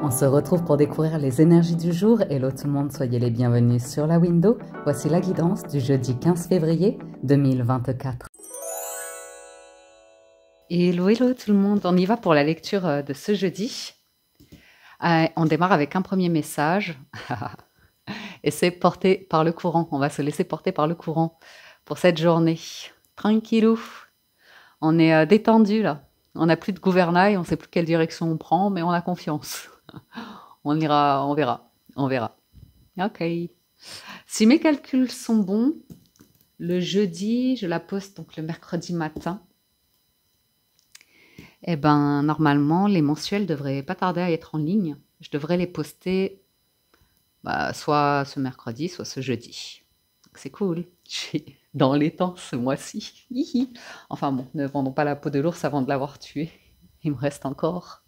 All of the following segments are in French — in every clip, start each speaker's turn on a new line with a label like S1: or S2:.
S1: On se retrouve pour découvrir les énergies du jour. Hello tout le monde, soyez les bienvenus sur la window. Voici la guidance du jeudi 15 février 2024. Hello tout le monde, on y va pour la lecture de ce jeudi. On démarre avec un premier message. Et c'est porté par le courant. On va se laisser porter par le courant pour cette journée. Tranquillou. On est détendu là. On n'a plus de gouvernail, on ne sait plus quelle direction on prend, mais on a confiance. On ira, on verra. Ok. Si mes calculs sont bons, le jeudi, je la poste donc le mercredi matin. Eh ben, normalement, les mensuels devraient pas tarder à être en ligne. Je devrais les poster soit ce mercredi, soit ce jeudi. C'est cool. Je suis dans les temps ce mois-ci. Enfin bon, ne vendons pas la peau de l'ours avant de l'avoir tué. Il me reste encore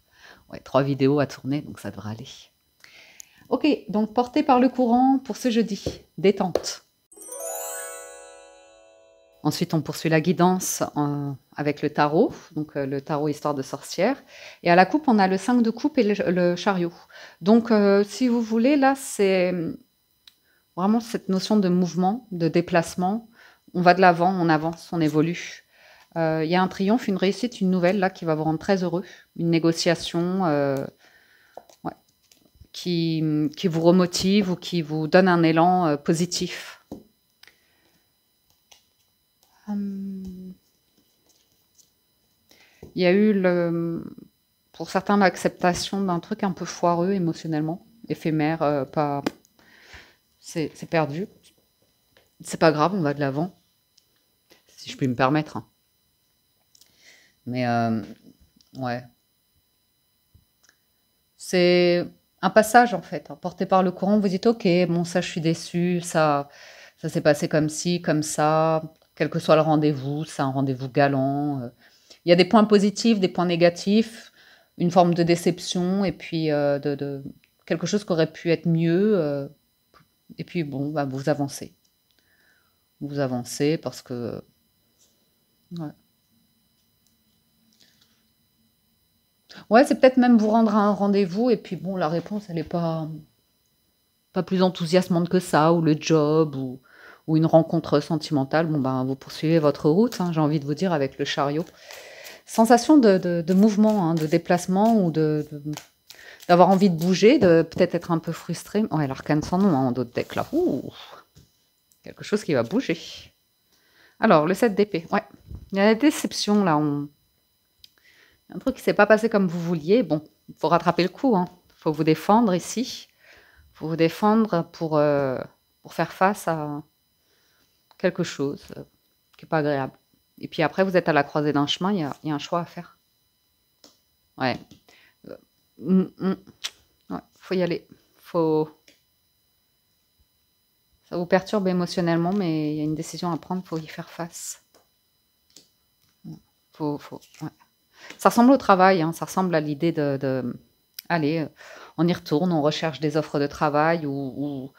S1: 3 vidéos à tourner, donc ça devrait aller. Ok, donc porté par le courant pour ce jeudi. Détente. Ensuite, on poursuit la guidance avec le tarot, donc le tarot histoire de sorcière. Et à la coupe, on a le 5 de coupe et le chariot. Donc, si vous voulez, là, c'est vraiment cette notion de mouvement, de déplacement. On va de l'avant, on avance, on évolue. Il y a un triomphe, une réussite, une nouvelle, là, qui va vous rendre très heureux. Une négociation qui vous remotive ou qui vous donne un élan positif. Il y a eu, pour certains, l'acceptation d'un truc un peu foireux émotionnellement, éphémère, pas... C'est perdu. C'est pas grave, on va de l'avant, si je puis me permettre. Mais, ouais. C'est un passage, en fait. Porté par le courant, vous dites, ok, bon, ça, je suis déçue, ça s'est passé comme ci, comme ça, quel que soit le rendez-vous, c'est un rendez-vous galant. Il y a des points positifs, des points négatifs, une forme de déception, et puis quelque chose qui aurait pu être mieux. Et puis, bon, vous avancez. Vous avancez parce que... Ouais, c'est peut-être même vous rendre à un rendez-vous, et puis, bon, la réponse, elle n'est pas plus enthousiasmante que ça, ou le job, ou une rencontre sentimentale. Bon, vous poursuivez votre route, hein, j'ai envie de vous dire, avec le chariot. Sensation de mouvement, hein, de déplacement, ou d'avoir envie de bouger, de peut-être être un peu frustré. Ouais, l'arcane sans nom, hein, en d'autres decks, là. Ouh, quelque chose qui va bouger. Alors, le 7 d'épée. Ouais, il y a la déception, là. Un truc qui ne s'est pas passé comme vous vouliez. Bon, il faut rattraper le coup, hein. Il faut vous défendre ici. Il faut vous défendre pour faire face à quelque chose qui n'est pas agréable. Et puis après, vous êtes à la croisée d'un chemin, il y a un choix à faire. Ouais. Ouais, faut y aller. Ça vous perturbe émotionnellement, mais il y a une décision à prendre, il faut y faire face. Ouais. Ça ressemble au travail, hein, ça ressemble à l'idée allez, on y retourne, on recherche des offres de travail, ou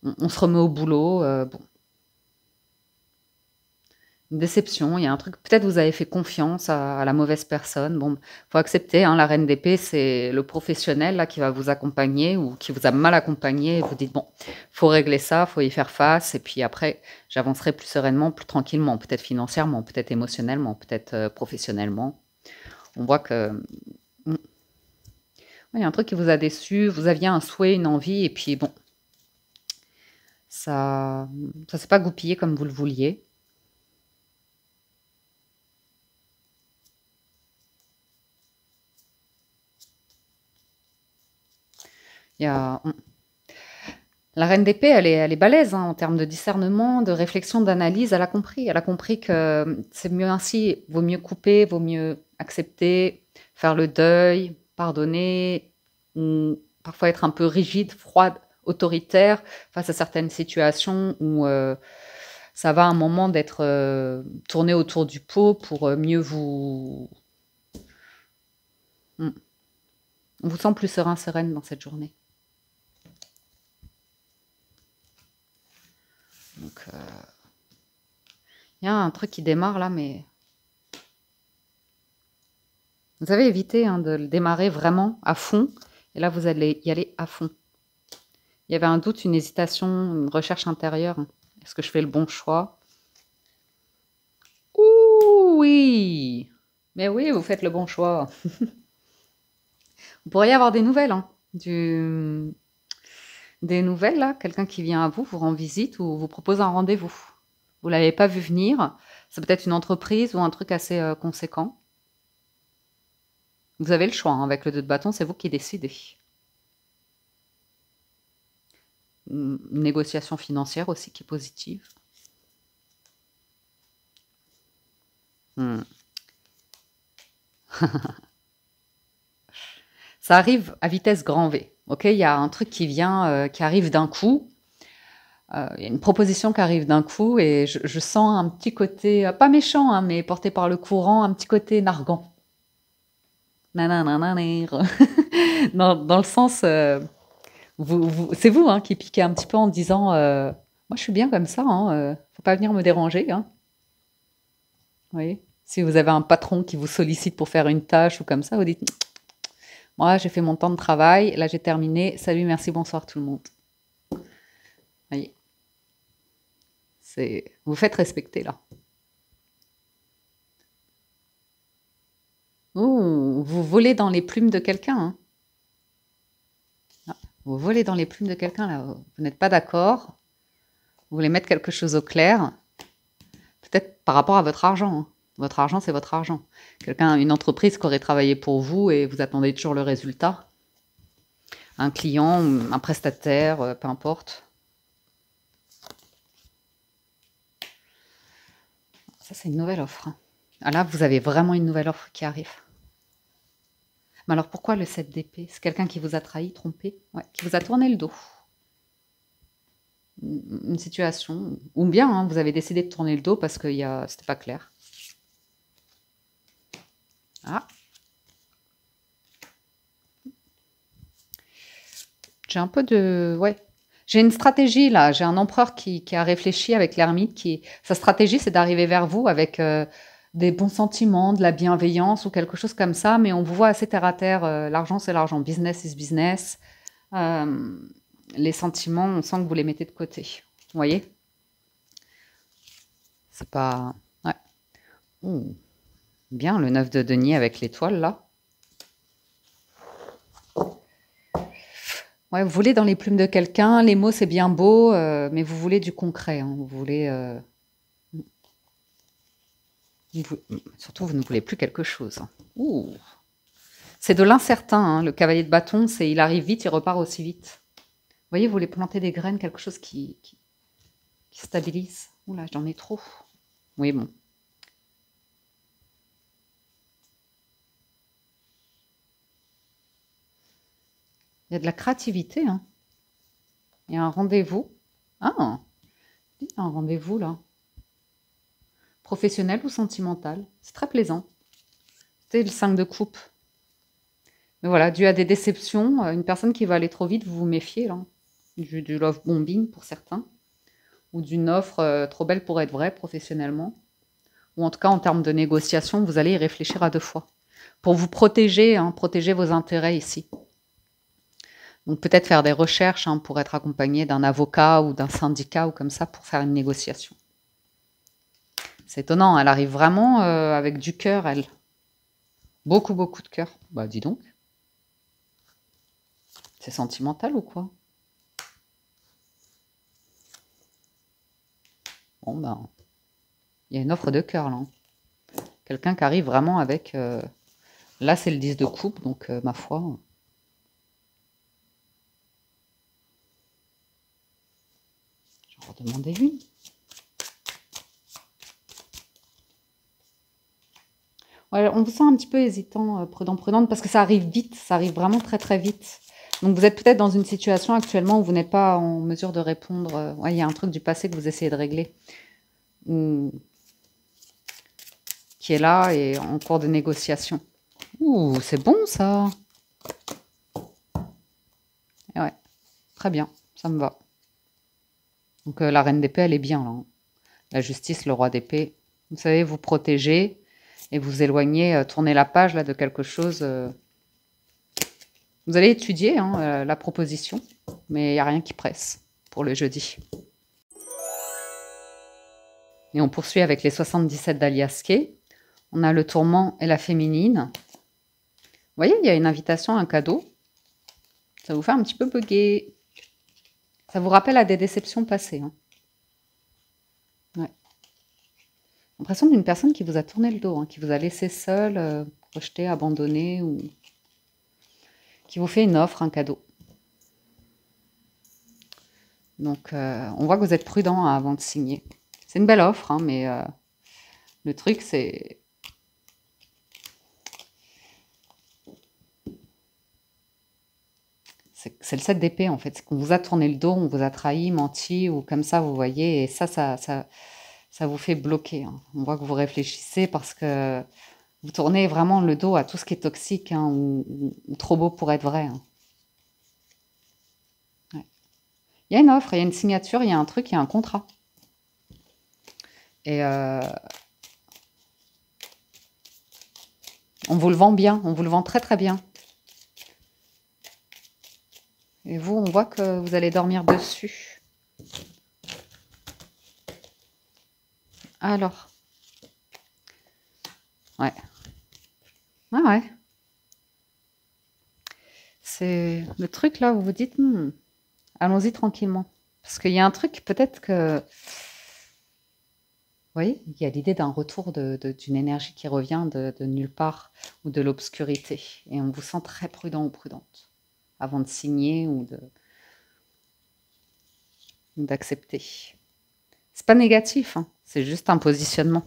S1: on se remet au boulot. Bon. Une déception, il y a un truc, peut-être vous avez fait confiance à la mauvaise personne. Bon, faut accepter, hein, la reine d'épée, c'est le professionnel là qui va vous accompagner ou qui vous a mal accompagné. Et vous dites, bon, faut régler ça, faut y faire face, et puis après, j'avancerai plus sereinement, plus tranquillement, peut-être financièrement, peut-être émotionnellement, peut-être professionnellement. On voit que... il y a un truc qui vous a déçu, vous aviez un souhait, une envie, et puis bon, ça s'est pas goupillé comme vous le vouliez. La reine d'épée, elle est balèze, hein, en termes de discernement, de réflexion, d'analyse. Elle a compris que c'est mieux ainsi, vaut mieux couper, vaut mieux accepter, faire le deuil, pardonner, ou parfois être un peu rigide, froide, autoritaire face à certaines situations où ça va un moment d'être tourné autour du pot pour mieux vous... On vous sent plus serein, sereine dans cette journée. Donc, il y a un truc qui démarre là, mais vous avez évité, hein, de le démarrer vraiment à fond Et là, vous allez y aller à fond. Il y avait un doute, une hésitation, une recherche intérieure. Est-ce que je fais le bon choix? Ouh, oui! Mais oui, vous faites le bon choix. Vous pourriez avoir des nouvelles, hein, des nouvelles, là, quelqu'un qui vient à vous, vous rend visite ou vous propose un rendez-vous. Vous ne l'avez pas vu venir. C'est peut-être une entreprise ou un truc assez conséquent. Vous avez le choix, hein, avec le 2 de bâton, c'est vous qui décidez. Une négociation financière aussi qui est positive. Hmm. Ça arrive à vitesse grand V. Ok, il y a un truc qui vient, qui arrive d'un coup. Il y a une proposition qui arrive d'un coup et je sens un petit côté, pas méchant, hein, mais porté par le courant, un petit côté narguant. Nananananer. Dans le sens, c'est vous, hein, qui piquez un petit peu en disant, moi je suis bien comme ça, hein, faut pas venir me déranger. Hein. Vous voyez, si vous avez un patron qui vous sollicite pour faire une tâche ou comme ça, vous dites, moi j'ai fait mon temps de travail, là j'ai terminé, salut, merci, bonsoir tout le monde. Vous voyez, vous faites respecter là. Ouh, vous volez dans les plumes de quelqu'un. Hein. Ah, vous volez dans les plumes de quelqu'un là. Vous n'êtes pas d'accord. Vous voulez mettre quelque chose au clair. Peut-être par rapport à votre argent. Hein. Votre argent, c'est votre argent. Une entreprise qui aurait travaillé pour vous et vous attendez toujours le résultat. Un client, un prestataire, peu importe. Ça, c'est une nouvelle offre. Ah là, vous avez vraiment une nouvelle offre qui arrive. Mais alors pourquoi le 7 d'épée? C'est quelqu'un qui vous a trahi, trompé, ouais, qui vous a tourné le dos. Une situation, ou bien hein, vous avez décidé de tourner le dos parce que c'était pas clair. Ah. J'ai un peu de... Ouais. J'ai une stratégie là, j'ai un empereur qui a réfléchi avec l'ermite. Sa stratégie, c'est d'arriver vers vous avec des bons sentiments, de la bienveillance ou quelque chose comme ça, mais on vous voit assez terre à terre. L'argent, c'est l'argent. Business is business. Les sentiments, on sent que vous les mettez de côté. Vous voyez? C'est pas... Ouais. Ouh. Bien, le 9 de denier avec l'étoile, là. Ouais, vous voulez dans les plumes de quelqu'un, les mots, c'est bien beau, mais vous voulez du concret. Hein. Vous voulez... Surtout, vous ne voulez plus quelque chose. Hein. Ouh. C'est de l'incertain, hein. Le cavalier de bâton, il arrive vite, il repart aussi vite. Vous voyez, vous voulez planter des graines, quelque chose qui stabilise. Oula, j'en ai trop. Oui, bon. Il y a de la créativité. Hein. Il y a un rendez-vous. Ah, il y a un rendez-vous là. Professionnel ou sentimental. C'est très plaisant. C'est le 5 de coupe. Mais voilà, dû à des déceptions, une personne qui va aller trop vite, vous vous méfiez là. Du love bombing pour certains. Ou d'une offre trop belle pour être vraie professionnellement. Ou en tout cas, en termes de négociation, vous allez y réfléchir à 2 fois. Pour vous protéger, hein, protéger vos intérêts ici. Donc peut-être faire des recherches hein, pour être accompagné d'un avocat ou d'un syndicat ou comme ça pour faire une négociation. C'est étonnant, elle arrive vraiment avec du cœur, elle. Beaucoup, beaucoup de cœur. Bah dis donc. C'est sentimental ou quoi? Bon ben, il y a une offre de cœur là. Hein. Quelqu'un qui arrive vraiment avec... Là c'est le 10 de coupe, donc ma foi... J'en redemandais une. Ouais, on vous sent un petit peu hésitant, prudent, prudente, parce que ça arrive vite, ça arrive vraiment très très vite. Donc vous êtes peut-être dans une situation actuellement où vous n'êtes pas en mesure de répondre. Ouais, il y a un truc du passé que vous essayez de régler. Qui est là et en cours de négociation. Ouh, c'est bon ça. Et ouais, très bien, ça me va. Donc la reine d'épée, elle est bien là. Hein. La justice, le roi d'épée. Vous savez, vous protégez et vous éloignez, tournez la page là de quelque chose Vous allez étudier hein, la proposition, mais il n'y a rien qui presse pour le jeudi. Et on poursuit avec les 77 d'Alias Kay. On a le tourment et la féminine. Vous voyez, il y a une invitation, un cadeau. Ça vous fait un petit peu bugger. Ça vous rappelle à des déceptions passées. Hein. Ouais. L'impression d'une personne qui vous a tourné le dos, hein, qui vous a laissé seul, rejeté, abandonné, ou qui vous fait une offre, un cadeau. Donc, on voit que vous êtes prudent hein, avant de signer. C'est une belle offre, hein, mais le truc, c'est... C'est le 7 d'épée, en fait. C'est qu'on vous a tourné le dos, on vous a trahi, menti, ou comme ça, vous voyez. Et ça vous fait bloquer. Hein. On voit que vous réfléchissez parce que vous tournez vraiment le dos à tout ce qui est toxique hein, ou trop beau pour être vrai. Hein. Ouais. Il y a une offre, il y a une signature, il y a un truc, il y a un contrat. Et on vous le vend bien, on vous le vend très très bien. Et vous, on voit que vous allez dormir dessus. Alors. Ouais. Ah ouais. C'est le truc là où vous dites, allons-y tranquillement. Parce qu'il y a un truc peut-être que... Vous voyez, il y a l'idée d'un retour d'une énergie qui revient de nulle part ou de l'obscurité. Et on vous sent très prudent ou prudente avant de signer ou d'accepter. C'est pas négatif, hein, c'est juste un positionnement.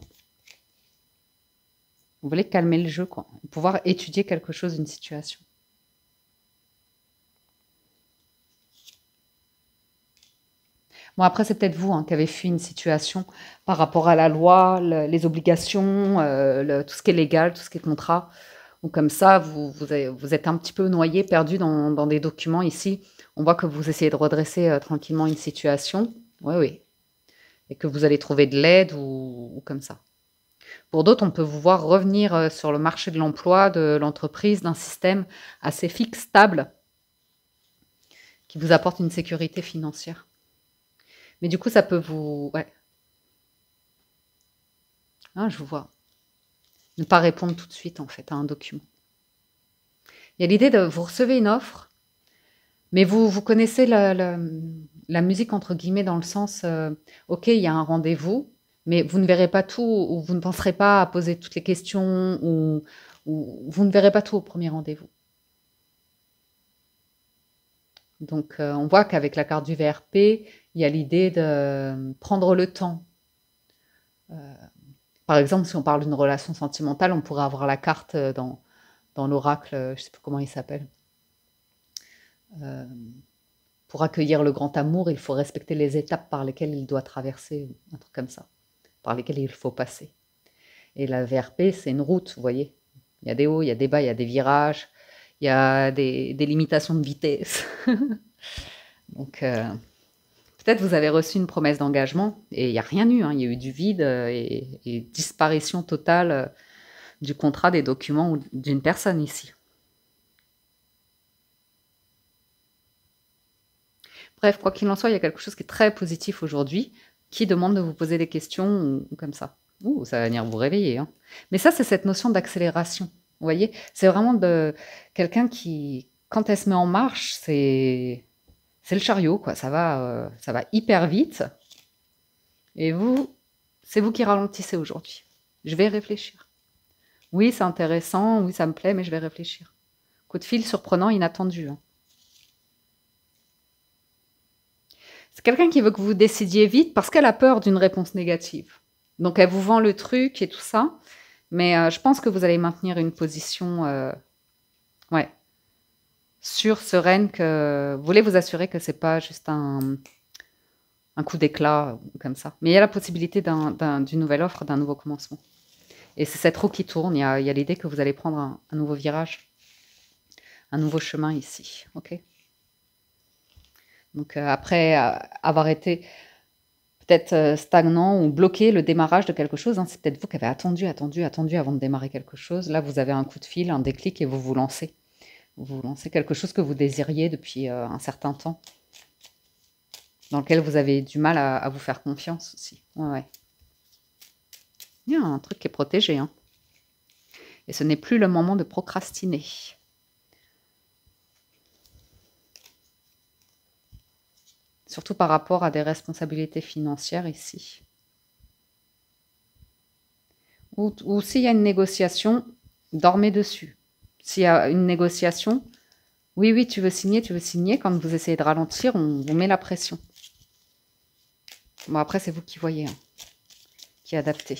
S1: Vous voulez calmer le jeu, quoi. Pouvoir étudier quelque chose, une situation. Bon, après, c'est peut-être vous hein, qui avez fui une situation par rapport à la loi, les obligations, tout ce qui est légal, tout ce qui est contrat. Ou comme ça, vous êtes un petit peu noyé, perdu dans des documents ici. On voit que vous essayez de redresser tranquillement une situation. Oui, oui. Et que vous allez trouver de l'aide ou comme ça. Pour d'autres, on peut vous voir revenir sur le marché de l'emploi, de l'entreprise, d'un système assez fixe, stable, qui vous apporte une sécurité financière. Mais du coup, ça peut vous... Ouais. Ah, je vous vois. Ne pas répondre tout de suite, en fait, à un document. Il y a l'idée de... Vous recevez une offre, mais vous connaissez la musique, entre guillemets, dans le sens... ok, il y a un rendez-vous, mais vous ne verrez pas tout, ou vous ne penserez pas à poser toutes les questions, ou vous ne verrez pas tout au premier rendez-vous. Donc, on voit qu'avec la carte du VRP, il y a l'idée de prendre le temps. Par exemple, si on parle d'une relation sentimentale, on pourrait avoir la carte dans l'oracle, je ne sais plus comment il s'appelle. Pour accueillir le grand amour, il faut respecter les étapes par lesquelles il doit traverser, un truc comme ça, par lesquelles il faut passer. Et la VRP, c'est une route, vous voyez. Il y a des hauts, il y a des bas, il y a des virages, il y a des limitations de vitesse. Donc, peut-être vous avez reçu une promesse d'engagement et il n'y a rien eu. Hein. Il y a eu du vide et disparition totale du contrat, des documents ou d'une personne ici. Bref, quoi qu'il en soit, il y a quelque chose qui est très positif aujourd'hui qui demande de vous poser des questions ou comme ça. Ouh, ça va venir vous réveiller. Hein. Mais ça, c'est cette notion d'accélération. Vous voyez, c'est vraiment de quelqu'un qui, quand elle se met en marche, c'est le chariot, quoi. Ça va hyper vite. Et vous, c'est vous qui ralentissez aujourd'hui. Je vais réfléchir. Oui, c'est intéressant, oui, ça me plaît, mais je vais réfléchir. Coup de fil surprenant, inattendu. Hein. C'est quelqu'un qui veut que vous décidiez vite parce qu'elle a peur d'une réponse négative. Donc, elle vous vend le truc et tout ça. Mais je pense que vous allez maintenir une position sûre, sereine, que vous voulez vous assurer que ce n'est pas juste un coup d'éclat comme ça. Mais il y a la possibilité d'une nouvelle offre, d'un nouveau commencement. Et c'est cette roue qui tourne. Il y a l'idée que vous allez prendre un nouveau virage, un nouveau chemin ici. Ok. Donc après avoir été peut-être stagnant ou bloqué le démarrage de quelque chose, hein, c'est peut-être vous qui avez attendu avant de démarrer quelque chose. Là, vous avez un coup de fil, un déclic et vous vous lancez. Vous lancez quelque chose que vous désiriez depuis un certain temps, dans lequel vous avez du mal à vous faire confiance aussi. Ouais, ouais. Il y a un truc qui est protégé, hein. Et ce n'est plus le moment de procrastiner. Surtout par rapport à des responsabilités financières ici. Ou s'il y a une négociation, dormez dessus. S'il y a une négociation, oui, oui, tu veux signer, tu veux signer. Quand vous essayez de ralentir, on vous met la pression. Bon, après, c'est vous qui voyez, hein, qui adaptez.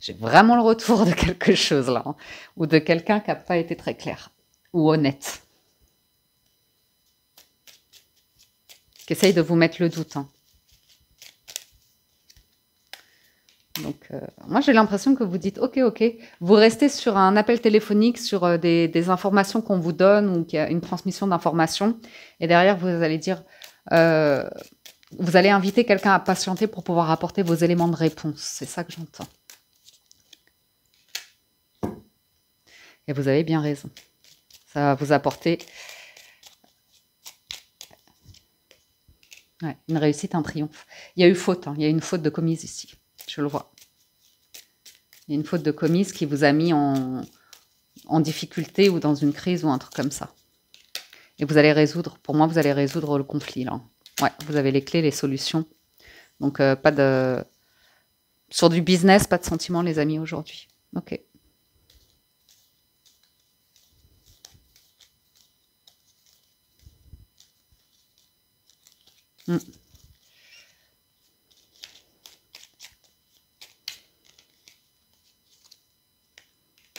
S1: J'ai vraiment le retour de quelque chose là, hein, ou de quelqu'un qui n'a pas été très clair ou honnête, qui essaye de vous mettre le doute, hein. Donc, moi, j'ai l'impression que vous dites « Ok, ok ». Vous restez sur un appel téléphonique, sur des informations qu'on vous donne ou qu'il y a une transmission d'informations. Et derrière, vous allez dire vous allez inviter quelqu'un à patienter pour pouvoir apporter vos éléments de réponse. C'est ça que j'entends. Et vous avez bien raison. Ça va vous apporter une réussite, un triomphe. Il y a eu faute, hein. Il y a une faute de commise ici. Je le vois. Il y a une faute de commise qui vous a mis en difficulté ou dans une crise ou un truc comme ça. Et vous allez résoudre, pour moi, vous allez résoudre le conflit, là. Ouais, vous avez les clés, les solutions. Donc, pas de... Sur du business, pas de sentiments, les amis, aujourd'hui. Ok.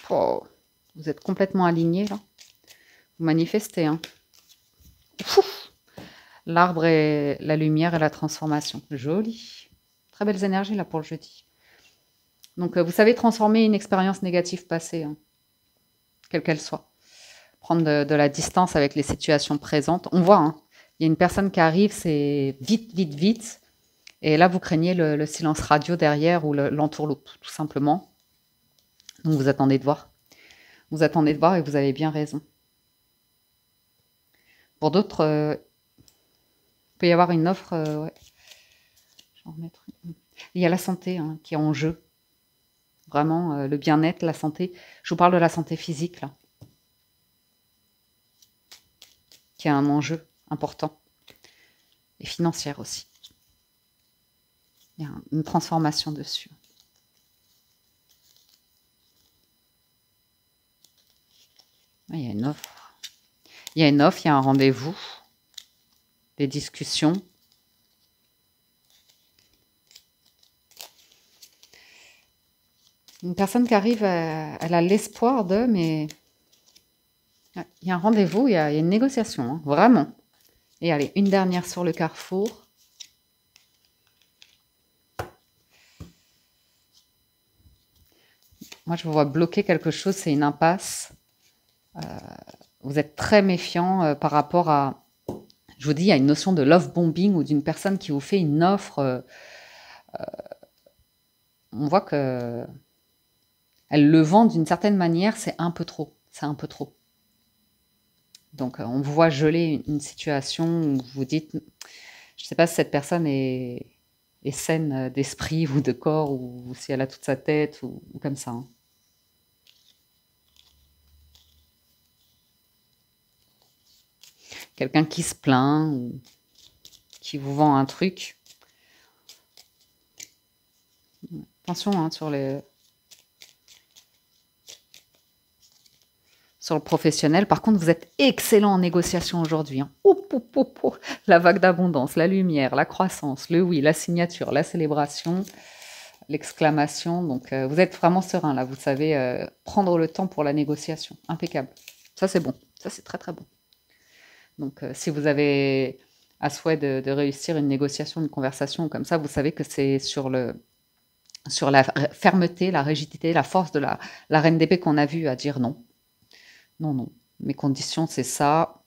S1: Oh, vous êtes complètement alignés, là. Vous manifestez, hein. L'arbre et la lumière et la transformation. Joli. Très belles énergies, là, pour le jeudi. Donc, vous savez transformer une expérience négative passée, hein, quelle qu'elle soit. Prendre de la distance avec les situations présentes. On voit, hein, il y a une personne qui arrive, c'est vite, vite, vite. Et là, vous craignez le silence radio derrière ou l'entourloupe, tout simplement. Donc, vous attendez de voir. Vous attendez de voir et vous avez bien raison. Pour d'autres, il peut y avoir une offre... ouais. Je vais en remettre une. Il y a la santé, hein, qui est en jeu. Vraiment, le bien-être, la santé. Je vous parle de la santé physique, là. Qui a un enjeu important. Et financière aussi. Il y a une transformation dessus. Il y a une offre. Il y a une offre, il y a un rendez-vous. Des discussions. Une personne qui arrive, elle a l'espoir de, mais il y a un rendez-vous, il y a une négociation, hein, vraiment. Et allez, une dernière sur le carrefour. Moi, je vous vois bloquer quelque chose, c'est une impasse. Vous êtes très méfiant par rapport à... Je vous dis, il y a une notion de love bombing ou d'une personne qui vous fait une offre. On voit que elle le vend d'une certaine manière, c'est un peu trop. C'est un peu trop. Donc, on vous voit geler une situation où vous vous dites, je ne sais pas si cette personne est saine d'esprit ou de corps, ou si elle a toute sa tête, ou comme ça, hein. Quelqu'un qui se plaint, ou qui vous vend un truc. Attention, hein, sur le professionnel. Par contre, vous êtes excellent en négociation aujourd'hui, hein. La vague d'abondance, la lumière, la croissance, le oui, la signature, la célébration, l'exclamation. Donc, vous êtes vraiment serein, là. Vous savez prendre le temps pour la négociation. Impeccable. Ça, c'est bon. Ça, c'est très, très bon. Donc, si vous avez à souhait de réussir une négociation, une conversation comme ça, vous savez que c'est sur la fermeté, la rigidité, la force de la reine d'épée qu'on a vue à dire non. Non, non. Mes conditions, c'est ça.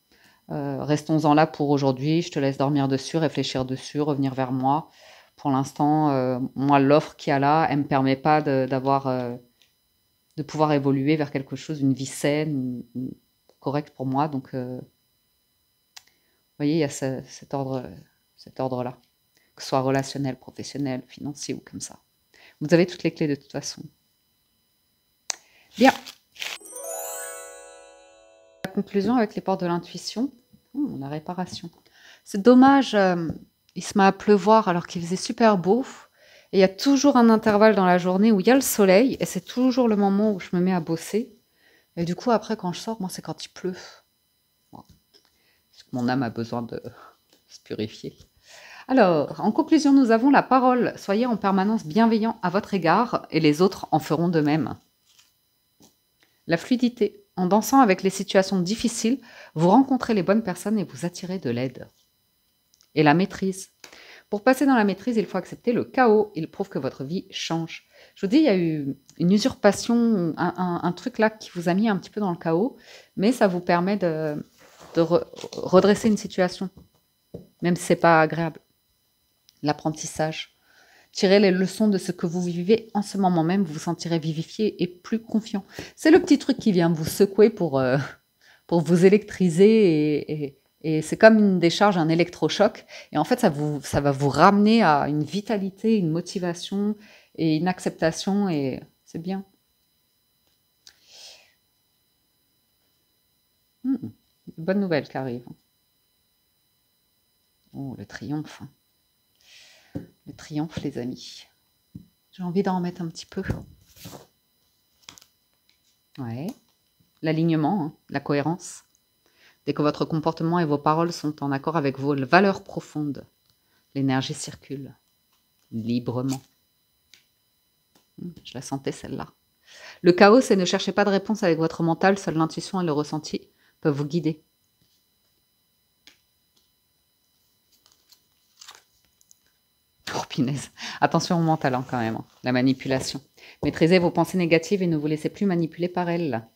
S1: Restons-en là pour aujourd'hui. Je te laisse dormir dessus, réfléchir dessus, revenir vers moi. Pour l'instant, moi, l'offre qu'il y a là, elle ne me permet pas d'avoir de pouvoir évoluer vers quelque chose, une vie saine, correcte pour moi. Donc, vous voyez, il y a cet ordre-là, que ce soit relationnel, professionnel, financier ou comme ça. Vous avez toutes les clés de toute façon. Bien. La conclusion avec les portes de l'intuition, la réparation. C'est dommage, il se met à pleuvoir alors qu'il faisait super beau. Et il y a toujours un intervalle dans la journée où il y a le soleil, et c'est toujours le moment où je me mets à bosser. Et du coup, après, quand je sors, moi, c'est quand il pleut. Bon. Parce que mon âme a besoin de se purifier. Alors, en conclusion, nous avons la parole. Soyez en permanence bienveillant à votre égard, et les autres en feront de même. La fluidité. En dansant avec les situations difficiles, vous rencontrez les bonnes personnes et vous attirez de l'aide. Et la maîtrise. Pour passer dans la maîtrise, il faut accepter le chaos. Il prouve que votre vie change. Je vous dis, il y a eu une usurpation, un truc là qui vous a mis un petit peu dans le chaos, mais ça vous permet de redresser une situation, même si ce n'est pas agréable. L'apprentissage. Tirez les leçons de ce que vous vivez en ce moment même, vous vous sentirez vivifié et plus confiant. C'est le petit truc qui vient vous secouer pour vous électriser et c'est comme une décharge, un électrochoc. Et en fait, ça va vous ramener à une vitalité, une motivation et une acceptation et c'est bien. Bonne nouvelle qui arrive. Oh, le triomphe. Le triomphe, les amis. J'ai envie d'en remettre un petit peu. Ouais. L'alignement, hein, la cohérence. Dès que votre comportement et vos paroles sont en accord avec vos valeurs profondes, l'énergie circule librement. Je la sentais celle-là. Le chaos, c'est ne cherchez pas de réponse avec votre mental, seule l'intuition et le ressenti peuvent vous guider. Oh punaise, attention au mental hein, quand même, hein. La manipulation. Maîtrisez vos pensées négatives et ne vous laissez plus manipuler par elles.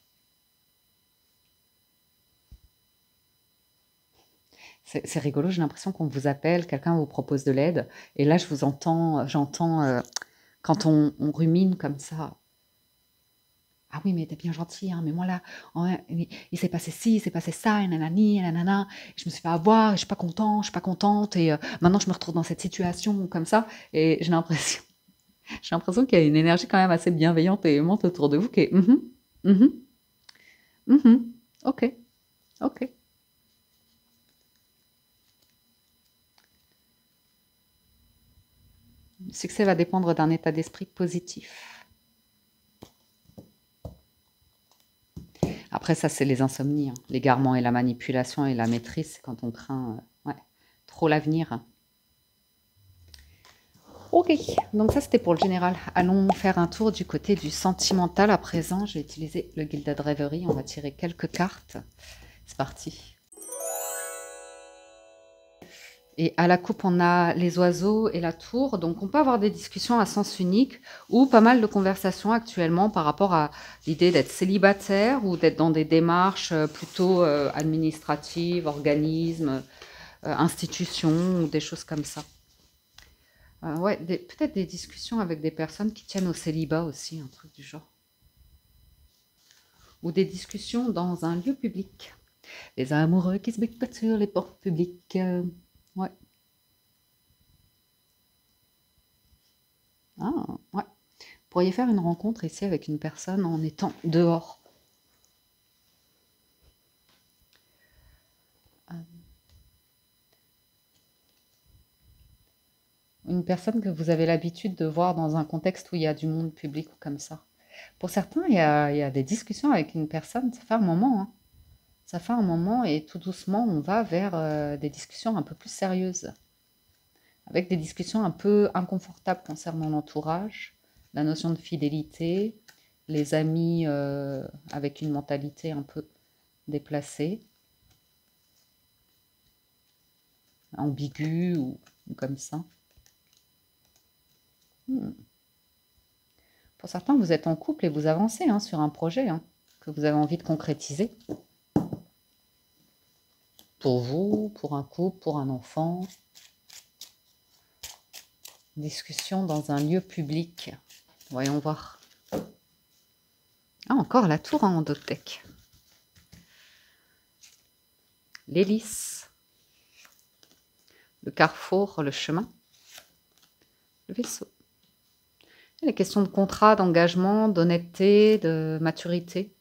S1: C'est rigolo, j'ai l'impression qu'on vous appelle, quelqu'un vous propose de l'aide, et là je vous entends, j'entends quand on rumine comme ça. Ah oui, mais t'es bien gentil, hein, mais moi là, il s'est passé ci, il s'est passé ça, et nanani, et nanana, et je me suis fait avoir, et je suis pas content, je suis pas contente, et maintenant je me retrouve dans cette situation comme ça, et j'ai l'impression qu'il y a une énergie quand même assez bienveillante et aimante autour de vous qui est ok, ok. Le succès va dépendre d'un état d'esprit positif. Après, ça, c'est les insomnies, hein. L'égarement et la manipulation et la maîtrise, c'est quand on craint trop l'avenir. Ok, donc ça, c'était pour le général. Allons faire un tour du côté du sentimental à présent. Je vais utiliser le Gilded Reverie. On va tirer quelques cartes. C'est parti. Et à la coupe, on a les oiseaux et la tour. Donc, on peut avoir des discussions à sens unique ou pas mal de conversations actuellement par rapport à l'idée d'être célibataire ou d'être dans des démarches plutôt administratives, organismes, institutions ou des choses comme ça. Ouais, peut-être des discussions avec des personnes qui tiennent au célibat aussi, un truc du genre. Ou des discussions dans un lieu public. Les amoureux qui se becquent sur les portes publiques. Ouais. Ah, ouais. Vous pourriez faire une rencontre ici avec une personne en étant dehors. Une personne que vous avez l'habitude de voir dans un contexte où il y a du monde public ou comme ça. Pour certains, il y a des discussions avec une personne, ça fait un moment, hein. Ça fait un moment et tout doucement, on va vers des discussions un peu plus sérieuses. Avec des discussions un peu inconfortables concernant l'entourage, la notion de fidélité, les amis avec une mentalité un peu déplacée, ambiguë ou comme ça. Pour certains, vous êtes en couple et vous avancez hein, sur un projet hein, que vous avez envie de concrétiser. Pour vous, pour un couple, pour un enfant. Discussion dans un lieu public. Voyons voir. Ah, encore la tour en endotech. L'hélice. Le carrefour, le chemin. Le vaisseau. Les questions de contrat, d'engagement, d'honnêteté, de maturité,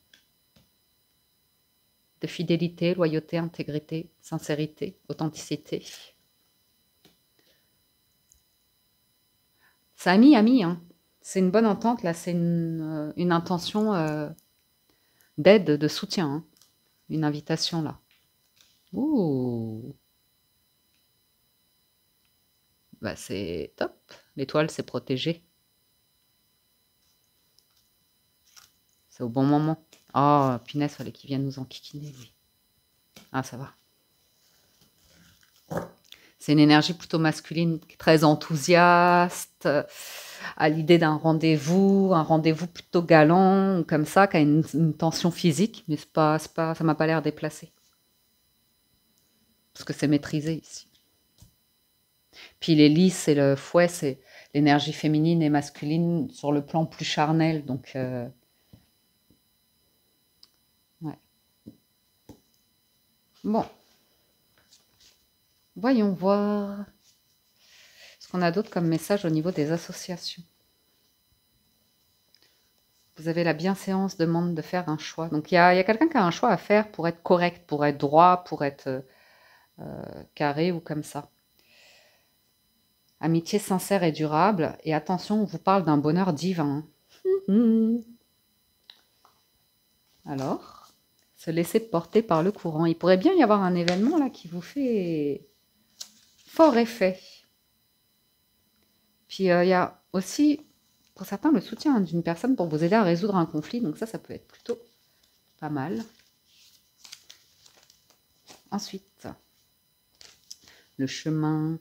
S1: de fidélité, loyauté, intégrité, sincérité, authenticité. C'est ami, hein. C'est une bonne entente, là. C'est une intention d'aide, de soutien. Hein. Une invitation, là. Ouh. Bah, c'est top. L'étoile, c'est protégé. C'est au bon moment. Oh, punaise, fallait qu'il vienne nous enquiquiner, lui. Ah, ça va. C'est une énergie plutôt masculine, très enthousiaste, à l'idée d'un rendez-vous, un rendez-vous plutôt galant, comme ça, qui a une tension physique, mais ça m'a pas l'air déplacé. Parce que c'est maîtrisé ici. Puis les lys et le fouet, c'est l'énergie féminine et masculine sur le plan plus charnel, donc... ouais. Bon. Voyons voir ce qu'on a d'autre comme message au niveau des associations. Vous avez la bienséance demande de faire un choix. Donc il y a quelqu'un qui a un choix à faire pour être correct, pour être droit, pour être carré ou comme ça. Amitié sincère et durable. Et attention, on vous parle d'un bonheur divin. Alors, se laisser porter par le courant. Il pourrait bien y avoir un événement là qui vous fait fort effet. Puis il y a aussi, pour certains, le soutien d'une personne pour vous aider à résoudre un conflit. Donc ça peut être plutôt pas mal. Ensuite, le chemin.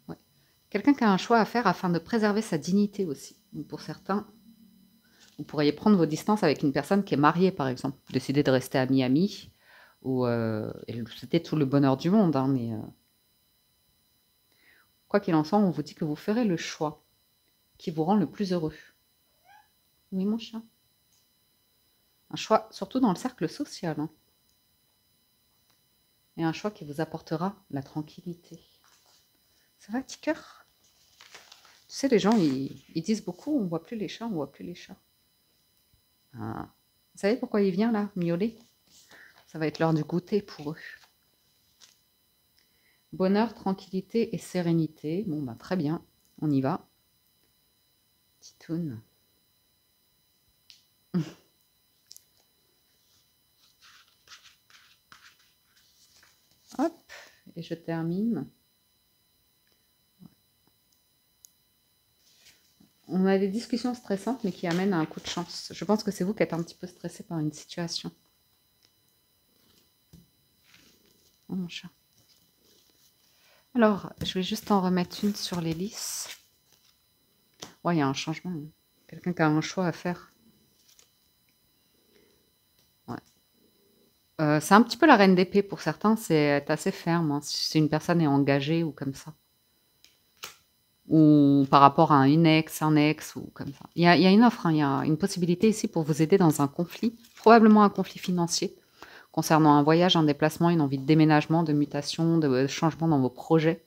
S1: Ouais. Quelqu'un qui a un choix à faire afin de préserver sa dignité aussi. Donc pour certains, vous pourriez prendre vos distances avec une personne qui est mariée, par exemple. Décider de rester ami-ami. Ou c'était tout le bonheur du monde, hein, mais quoi qu'il en soit, on vous dit que vous ferez le choix qui vous rend le plus heureux. Oui, mon chat. Un choix, surtout dans le cercle social. Hein. Et un choix qui vous apportera la tranquillité. Ça va, petit cœur? Tu sais, les gens, ils disent beaucoup, on ne voit plus les chats, on ne voit plus les chats. Ah. Vous savez pourquoi il vient là, miauler? Ça va être l'heure du goûter pour eux. Bonheur, tranquillité et sérénité. Bon, bah très bien, on y va. Titoune. Hop, et je termine. On a des discussions stressantes, mais qui amènent à un coup de chance. Je pense que c'est vous qui êtes un petit peu stressé par une situation. Oh, mon chat. Alors, je vais juste en remettre une sur les lisses. Ouais, il y a un changement. Hein. Quelqu'un qui a un choix à faire. Ouais. C'est un petit peu la reine d'épée pour certains, c'est être assez ferme. Hein, si une personne est engagée ou comme ça. Ou par rapport à une ex, un ex, ou comme ça. Il y a une offre, hein, il y a une possibilité ici pour vous aider dans un conflit, probablement un conflit financier, concernant un voyage, un déplacement, une envie de déménagement, de mutation, de changement dans vos projets.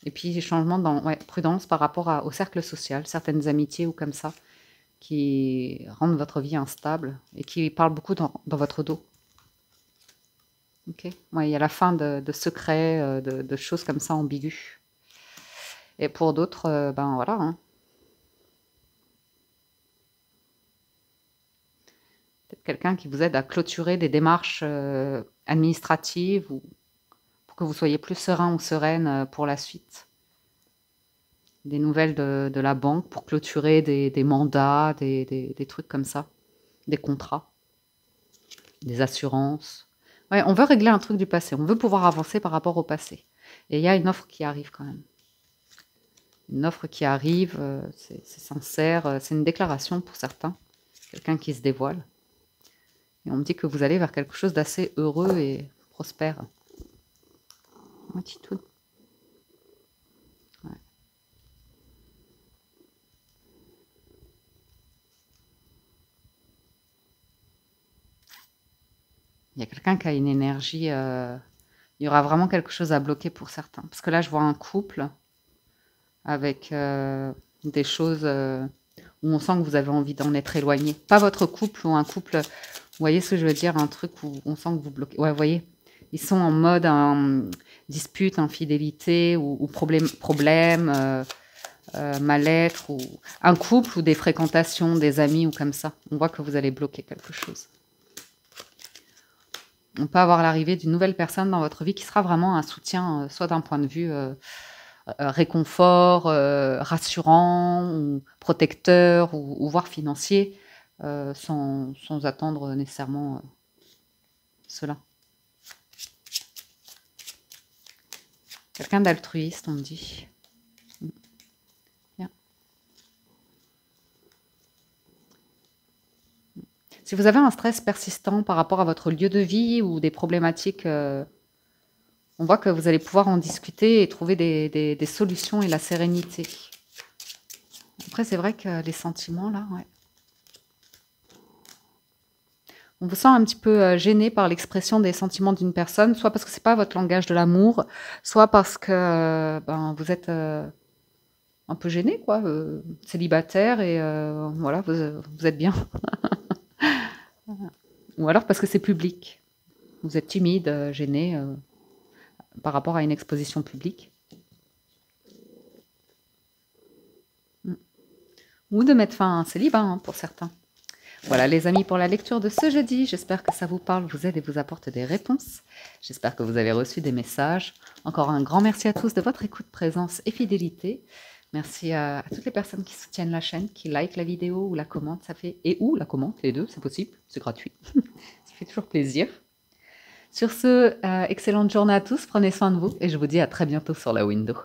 S1: Et puis changement dans prudence par rapport au cercle social, certaines amitiés ou comme ça, qui rendent votre vie instable et qui parlent beaucoup dans votre dos. Ok. Ouais, il y a la fin de secrets, de choses comme ça ambiguës. Et pour d'autres, ben voilà. Hein. Peut-être quelqu'un qui vous aide à clôturer des démarches administratives ou pour que vous soyez plus serein ou sereine pour la suite. Des nouvelles de la banque pour clôturer des mandats, des trucs comme ça. Des contrats, des assurances. Ouais, on veut régler un truc du passé. On veut pouvoir avancer par rapport au passé. Et il y a une offre qui arrive quand même. Une offre qui arrive, c'est sincère, c'est une déclaration pour certains. Quelqu'un qui se dévoile. Et on me dit que vous allez vers quelque chose d'assez heureux et prospère. Ouais, Titoune. Ouais. Il y a quelqu'un qui a une énergie... il y aura vraiment quelque chose à bloquer pour certains. Parce que là, je vois un couple avec des choses où on sent que vous avez envie d'en être éloigné. Pas votre couple ou un couple... Vous voyez ce que je veux dire? Un truc où on sent que vous bloquez. Ouais, vous voyez? Ils sont en mode dispute, infidélité ou problème mal-être, ou un couple ou des fréquentations, des amis ou comme ça. On voit que vous allez bloquer quelque chose. On peut avoir l'arrivée d'une nouvelle personne dans votre vie qui sera vraiment un soutien, soit d'un point de vue réconfort, rassurant, ou protecteur, ou voire financier, sans attendre nécessairement cela. Quelqu'un d'altruiste, on me dit. Bien. Si vous avez un stress persistant par rapport à votre lieu de vie ou des problématiques, on voit que vous allez pouvoir en discuter et trouver des solutions et la sérénité. Après, c'est vrai que les sentiments, là, ouais. On vous sent un petit peu gêné par l'expression des sentiments d'une personne, soit parce que c'est pas votre langage de l'amour, soit parce que vous êtes un peu gêné, quoi, célibataire, et voilà, vous êtes bien. Ou alors parce que c'est public. Vous êtes timide, gêné par rapport à une exposition publique. Ou de mettre fin à un célibat, hein, pour certains. Voilà les amis pour la lecture de ce jeudi. J'espère que ça vous parle, vous aide et vous apporte des réponses. J'espère que vous avez reçu des messages. Encore un grand merci à tous de votre écoute, présence et fidélité. Merci à toutes les personnes qui soutiennent la chaîne, qui like la vidéo ou la commentent, ça fait... Et ou la commente, les deux, c'est possible, c'est gratuit. Ça fait toujours plaisir. Sur ce, excellente journée à tous, prenez soin de vous et je vous dis à très bientôt sur la window.